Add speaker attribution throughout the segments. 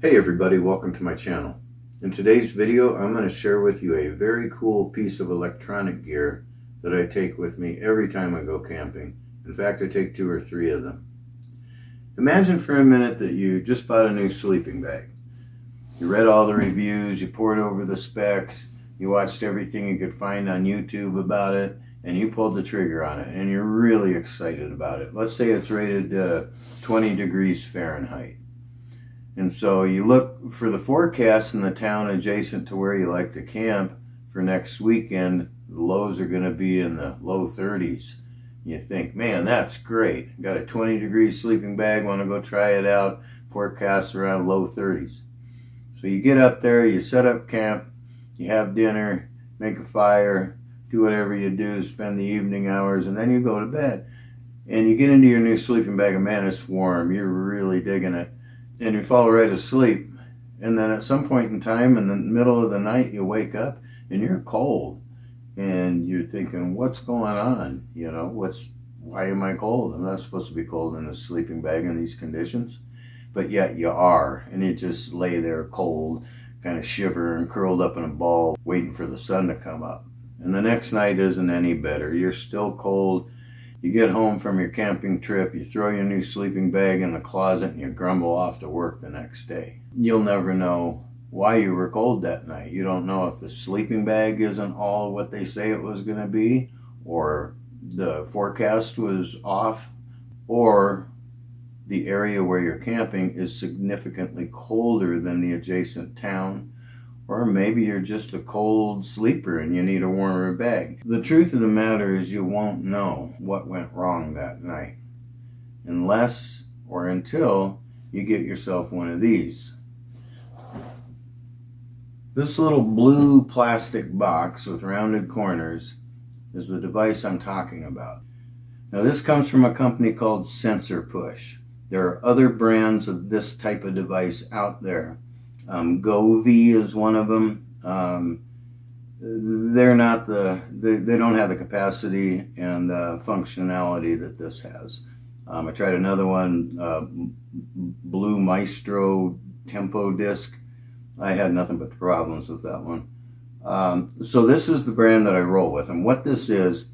Speaker 1: Hey everybody, welcome to my channel. In today's video, I'm going to share with you a very cool piece of electronic gear that I take with me every time I go camping. In fact, I take 2 or 3 of them. Imagine for a minute that you just bought a new sleeping bag. You read all the reviews, you pored over the specs, you watched everything you could find on YouTube about it, and you pulled the trigger on it, and you're really excited about it. Let's say it's rated 20 degrees Fahrenheit. And so you look for the forecast in the town adjacent to where you like to camp for next weekend. The lows are going to be in the low 30s. You think, man, that's great. Got a 20 degree sleeping bag, want to go try it out. Forecast around low 30s. So you get up there, you set up camp, you have dinner, make a fire, do whatever you do to spend the evening hours, and then you go to bed. And you get into your new sleeping bag, and man, it's warm. You're really digging it. And you fall right asleep, and then at some point in time in the middle of the night you wake up and you're cold, and you're thinking, what's going on? You know, why am I cold? I'm not supposed to be cold in a sleeping bag in these conditions, but yet you are, and you just lay there cold, kind of shivering, curled up in a ball, waiting for the sun to come up. And the next night isn't any better. You're still cold. You get home from your camping trip, you throw your new sleeping bag in the closet, and you grumble off to work the next day. You'll never know why you were cold that night. You don't know if the sleeping bag isn't all what they say it was going to be, or the forecast was off, or the area where you're camping is significantly colder than the adjacent town. Or maybe you're just a cold sleeper and you need a warmer bag. The truth of the matter is you won't know what went wrong that night unless or until you get yourself one of these. This little blue plastic box with rounded corners is the device I'm talking about. Now this comes from a company called Sensor Push. There are other brands of this type of device out there. Govee is one of them. They don't have the capacity and functionality that this has. I tried another one, Blue Maestro Tempo Disc. I had nothing but problems with that one. So this is the brand that I roll with, and what this is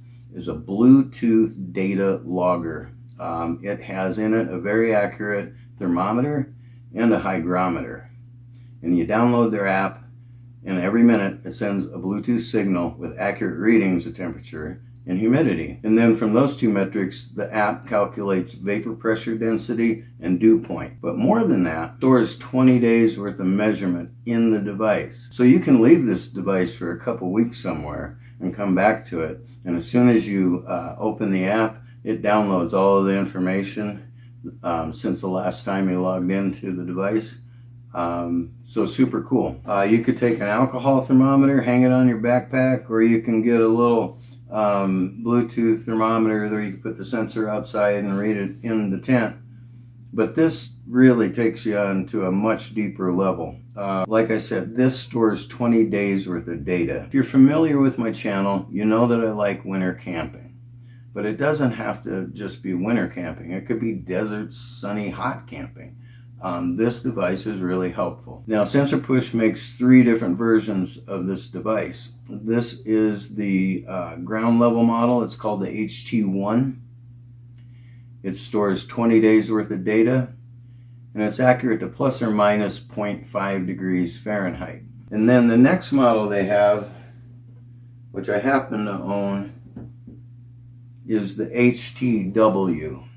Speaker 1: a Bluetooth data logger. It has in it a very accurate thermometer and a hygrometer. And you download their app, and every minute it sends a Bluetooth signal with accurate readings of temperature and humidity. And then from those two metrics, the app calculates vapor pressure density and dew point. But more than that, stores 20 days worth of measurement in the device. So you can leave this device for a couple weeks somewhere and come back to it. And as soon as you open the app, it downloads all of the information since the last time you logged into the device. So super cool. You could take an alcohol thermometer, hang it on your backpack, or you can get a little Bluetooth thermometer there. You can put the sensor outside and read it in the tent. But this really takes you on to a much deeper level. Like I said, this stores 20 days worth of data. If you're familiar with my channel, you know that I like winter camping. But it doesn't have to just be winter camping. It could be desert, sunny, hot camping. This device is really helpful. Now, Sensor Push makes 3 different versions of this device. This is the ground level model. It's called the HT1. It stores 20 days worth of data, and it's accurate to plus or minus 0.5 degrees Fahrenheit. And then the next model they have, which I happen to own, is the HTW.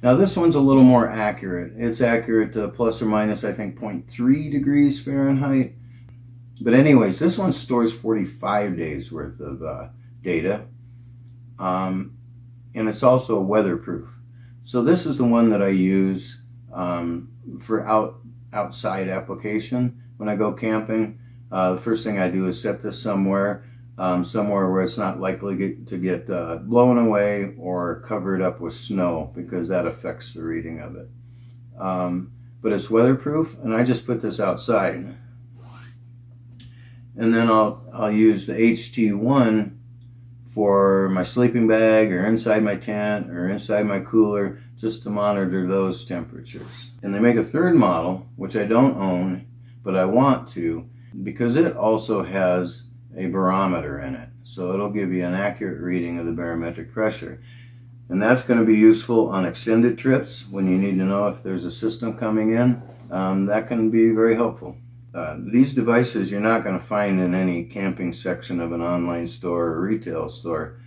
Speaker 1: Now this one's a little more accurate. It's accurate to plus or minus, I think, 0.3 degrees Fahrenheit. But anyways, this one stores 45 days worth of data. And it's also weatherproof. So this is the one that I use for outside application. When I go camping, the first thing I do is set this somewhere where it's not likely to get blown away or covered up with snow, because that affects the reading of it. But it's weatherproof, and I just put this outside. And then I'll use the HT1 for my sleeping bag or inside my tent or inside my cooler, just to monitor those temperatures. And they make a third model, which I don't own, but I want to, because it also has a barometer in it. So it'll give you an accurate reading of the barometric pressure. And that's going to be useful on extended trips when you need to know if there's a system coming in. That can be very helpful. These devices you're not going to find in any camping section of an online store or retail store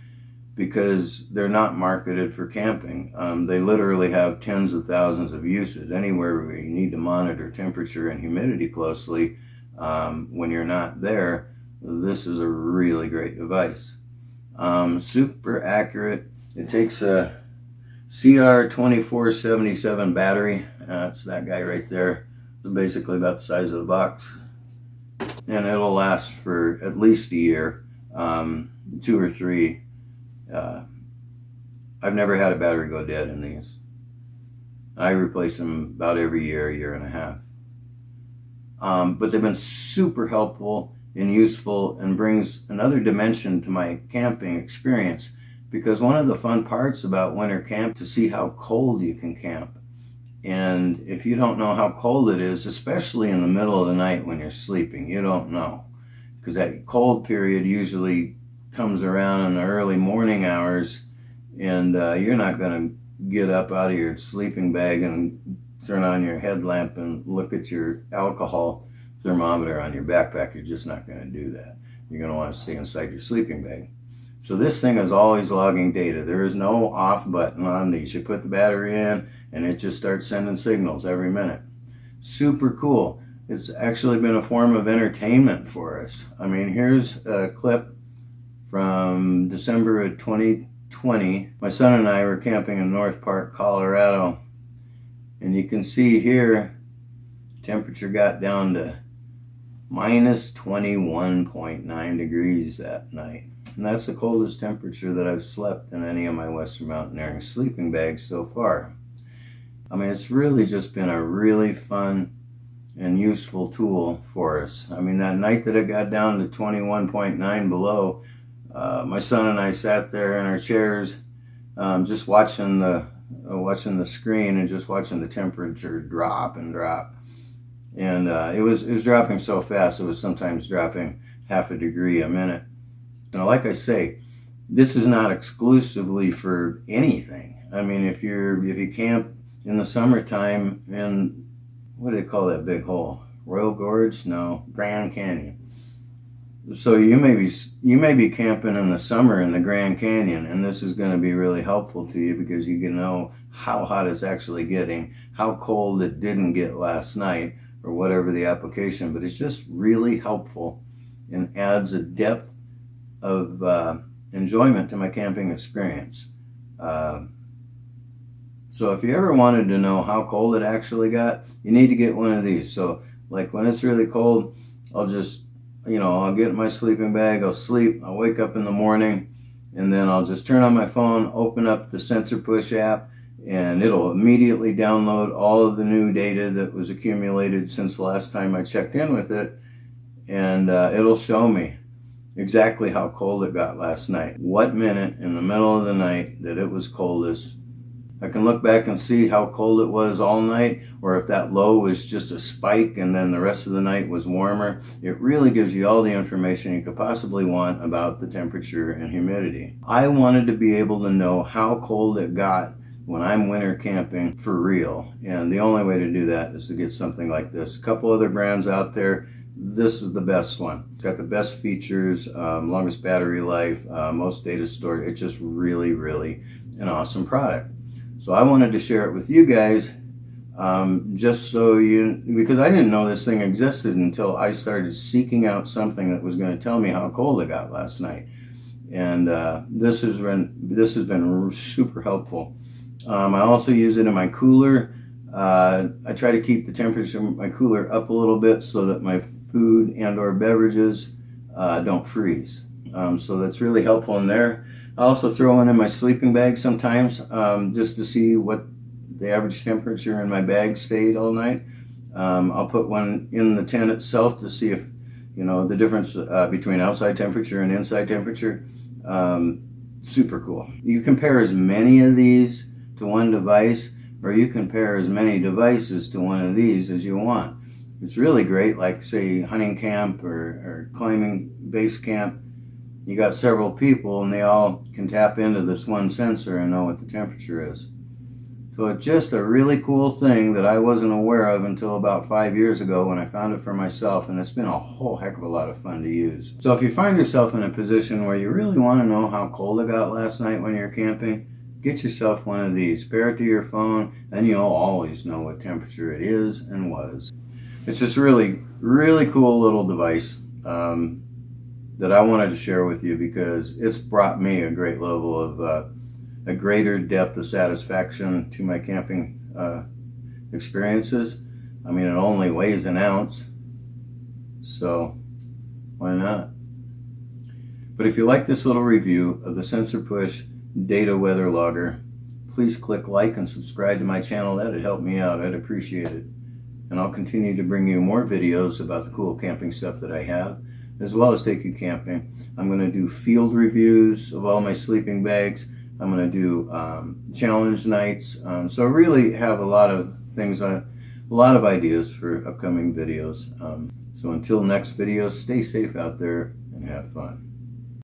Speaker 1: because they're not marketed for camping. They literally have tens of thousands of uses. Anywhere where you need to monitor temperature and humidity closely when you're not there, this is a really great device. Super accurate. It takes a CR2477 battery. That's that guy right there. It's basically about the size of the box. And it'll last for at least a year, 2 or 3. I've never had a battery go dead in these. I replace them about every year and a half. But they've been super helpful and useful and brings another dimension to my camping experience, because one of the fun parts about winter camp to see how cold you can camp. And if you don't know how cold it is, especially in the middle of the night when you're sleeping, you don't know, because that cold period usually comes around in the early morning hours, and you're not going to get up out of your sleeping bag and turn on your headlamp and look at your alcohol thermometer on your backpack. You're just not going to do that. You're going to want to stay inside your sleeping bag. So this thing is always logging data. There is no off button on these. You put the battery in and it just starts sending signals every minute. Super cool. It's actually been a form of entertainment for us. I mean, here's a clip from December of 2020. My son and I were camping in North Park, Colorado. And you can see here, temperature got down to minus 21.9 degrees that night. And that's the coldest temperature that I've slept in any of my Western Mountaineering sleeping bags so far. I mean, it's really just been a really fun and useful tool for us. I mean, that night that it got down to 21.9 below, my son and I sat there in our chairs just watching the screen and just watching the temperature drop and drop. And it was dropping so fast, it was sometimes dropping half a degree a minute. Now, like I say, this is not exclusively for anything. I mean, if you camp in the summertime in, what do they call that big hole? Royal Gorge? No, Grand Canyon. So you may be camping in the summer in the Grand Canyon, and this is going to be really helpful to you because you can know how hot it's actually getting, how cold it didn't get last night, or whatever the application. But it's just really helpful and adds a depth of enjoyment to my camping experience. So if you ever wanted to know how cold it actually got, you need to get one of these. So like when it's really cold, I'll just, I'll get in my sleeping bag, I'll sleep, I'll wake up in the morning, and then I'll just turn on my phone, open up the Sensor Push app, and it'll immediately download all of the new data that was accumulated since the last time I checked in with it, and it'll show me exactly how cold it got last night, what minute in the middle of the night that it was coldest. I can look back and see how cold it was all night, or if that low was just a spike and then the rest of the night was warmer. It really gives you all the information you could possibly want about the temperature and humidity. I wanted to be able to know how cold it got when I'm winter camping for real, and the only way to do that is to get something like this. A couple other brands out there, this is the best one. It's got the best features, longest battery life, most data stored. It's just really, really an awesome product. So I wanted to share it with you guys, just so because I didn't know this thing existed until I started seeking out something that was going to tell me how cold it got last night. And this has been super helpful. I also use it in my cooler. I try to keep the temperature of my cooler up a little bit so that my food and or beverages don't freeze. So that's really helpful in there. I also throw one in my sleeping bag sometimes, just to see what the average temperature in my bag stayed all night. I'll put one in the tent itself to see if, the difference between outside temperature and inside temperature. Super cool. You compare as many of these to one device, or you can pair as many devices to one of these as you want. It's really great, like say hunting camp or climbing base camp. You got several people and they all can tap into this one sensor and know what the temperature is. So it's just a really cool thing that I wasn't aware of until about 5 years ago when I found it for myself, and it's been a whole heck of a lot of fun to use. So if you find yourself in a position where you really want to know how cold it got last night when you're camping, get yourself one of these, pair it to your phone, and you'll always know what temperature it is and was. It's just really cool little device that I wanted to share with you because it's brought me a great level of a greater depth of satisfaction to my camping experiences. I mean, it only weighs an ounce, so why not? But if you like this little review of the Sensor Push Data Weather Logger, please click like and subscribe to my channel. That'd help me out. I'd appreciate it. And I'll continue to bring you more videos about the cool camping stuff that I have, as well as take you camping. I'm going to do field reviews of all my sleeping bags. I'm going to do challenge nights. So I really have a lot of things, a lot of ideas for upcoming videos. So until next video, stay safe out there and have fun.